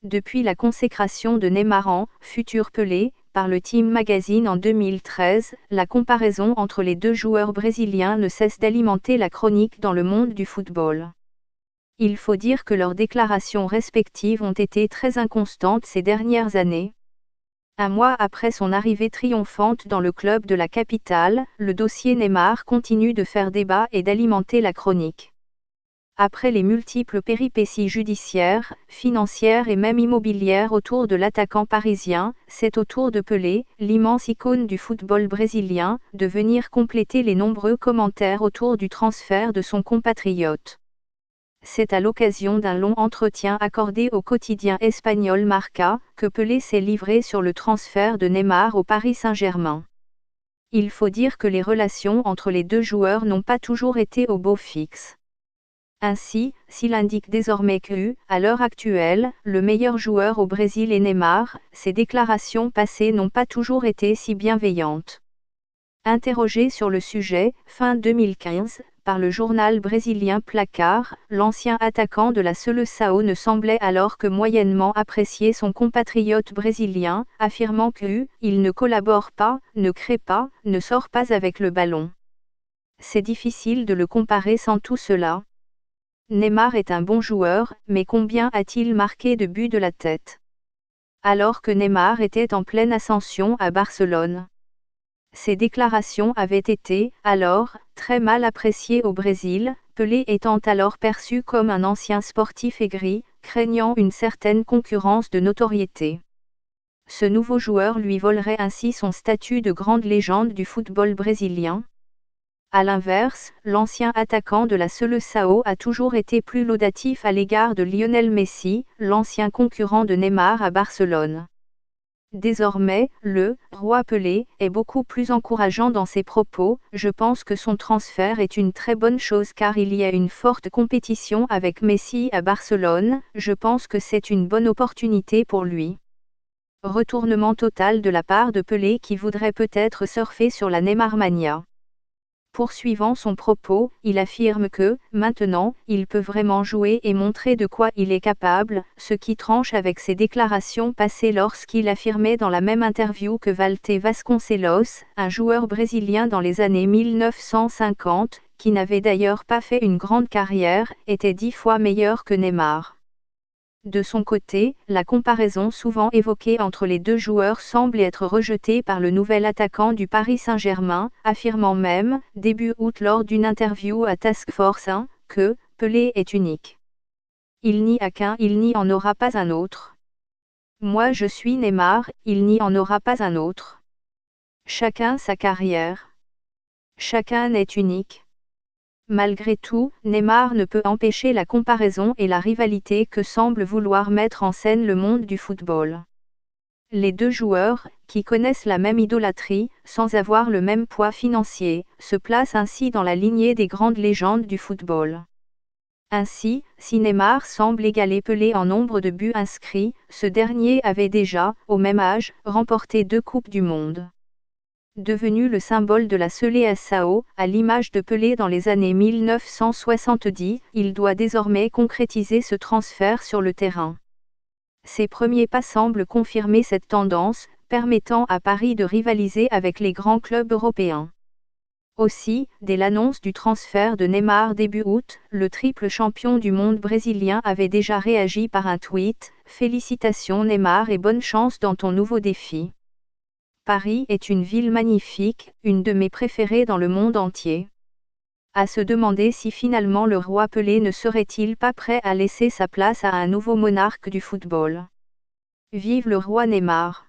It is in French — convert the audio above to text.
Depuis la consécration de Neymar en « futur Pelé » par le Team Magazine en 2013, la comparaison entre les deux joueurs brésiliens ne cesse d'alimenter la chronique dans le monde du football. Il faut dire que leurs déclarations respectives ont été très inconstantes ces dernières années. Un mois après son arrivée triomphante dans le club de la capitale, le dossier Neymar continue de faire débat et d'alimenter la chronique. Après les multiples péripéties judiciaires, financières et même immobilières autour de l'attaquant parisien, c'est au tour de Pelé, l'immense icône du football brésilien, de venir compléter les nombreux commentaires autour du transfert de son compatriote. C'est à l'occasion d'un long entretien accordé au quotidien espagnol Marca, que Pelé s'est livré sur le transfert de Neymar au Paris Saint-Germain. Il faut dire que les relations entre les deux joueurs n'ont pas toujours été au beau fixe. Ainsi, s'il indique désormais que, à l'heure actuelle, le meilleur joueur au Brésil est Neymar, ses déclarations passées n'ont pas toujours été si bienveillantes. Interrogé sur le sujet, fin 2015, par le journal brésilien Placar, l'ancien attaquant de la Seleção ne semblait alors que moyennement apprécier son compatriote brésilien, affirmant que « il ne collabore pas, ne crée pas, ne sort pas avec le ballon ». C'est difficile de le comparer sans tout cela. Neymar est un bon joueur, mais combien a-t-il marqué de buts de la tête? Alors que Neymar était en pleine ascension à Barcelone. Ces déclarations avaient été, alors, très mal appréciées au Brésil, Pelé étant alors perçu comme un ancien sportif aigri, craignant une certaine concurrence de notoriété. Ce nouveau joueur lui volerait ainsi son statut de grande légende du football brésilien. A l'inverse, l'ancien attaquant de la Seleção a toujours été plus laudatif à l'égard de Lionel Messi, l'ancien concurrent de Neymar à Barcelone. Désormais, le « roi Pelé » est beaucoup plus encourageant dans ses propos. Je pense que son transfert est une très bonne chose car il y a une forte compétition avec Messi à Barcelone, je pense que c'est une bonne opportunité pour lui. Retournement total de la part de Pelé qui voudrait peut-être surfer sur la Neymarmania. Poursuivant son propos, il affirme que, maintenant, il peut vraiment jouer et montrer de quoi il est capable, ce qui tranche avec ses déclarations passées lorsqu'il affirmait dans la même interview que Walter Vasconcelos, un joueur brésilien dans les années 1950, qui n'avait d'ailleurs pas fait une grande carrière, était 10 fois meilleur que Neymar. De son côté, la comparaison souvent évoquée entre les deux joueurs semble être rejetée par le nouvel attaquant du Paris Saint-Germain, affirmant même, début août lors d'une interview à Task Force 1, que « Pelé est unique. Il n'y a qu'un, il n'y en aura pas un autre. Moi je suis Neymar, il n'y en aura pas un autre. Chacun sa carrière. Chacun est unique. » Malgré tout, Neymar ne peut empêcher la comparaison et la rivalité que semble vouloir mettre en scène le monde du football. Les deux joueurs, qui connaissent la même idolâtrie, sans avoir le même poids financier, se placent ainsi dans la lignée des grandes légendes du football. Ainsi, si Neymar semble égaler Pelé en nombre de buts inscrits, ce dernier avait déjà, au même âge, remporté 2 Coupes du Monde. Devenu le symbole de la Seleção, à l'image de Pelé dans les années 1970, il doit désormais concrétiser ce transfert sur le terrain. Ses premiers pas semblent confirmer cette tendance, permettant à Paris de rivaliser avec les grands clubs européens. Aussi, dès l'annonce du transfert de Neymar début août, le triple champion du monde brésilien avait déjà réagi par un tweet « Félicitations Neymar et bonne chance dans ton nouveau défi. Paris est une ville magnifique, une de mes préférées dans le monde entier. » À se demander si finalement le roi Pelé ne serait-il pas prêt à laisser sa place à un nouveau monarque du football. Vive le roi Neymar!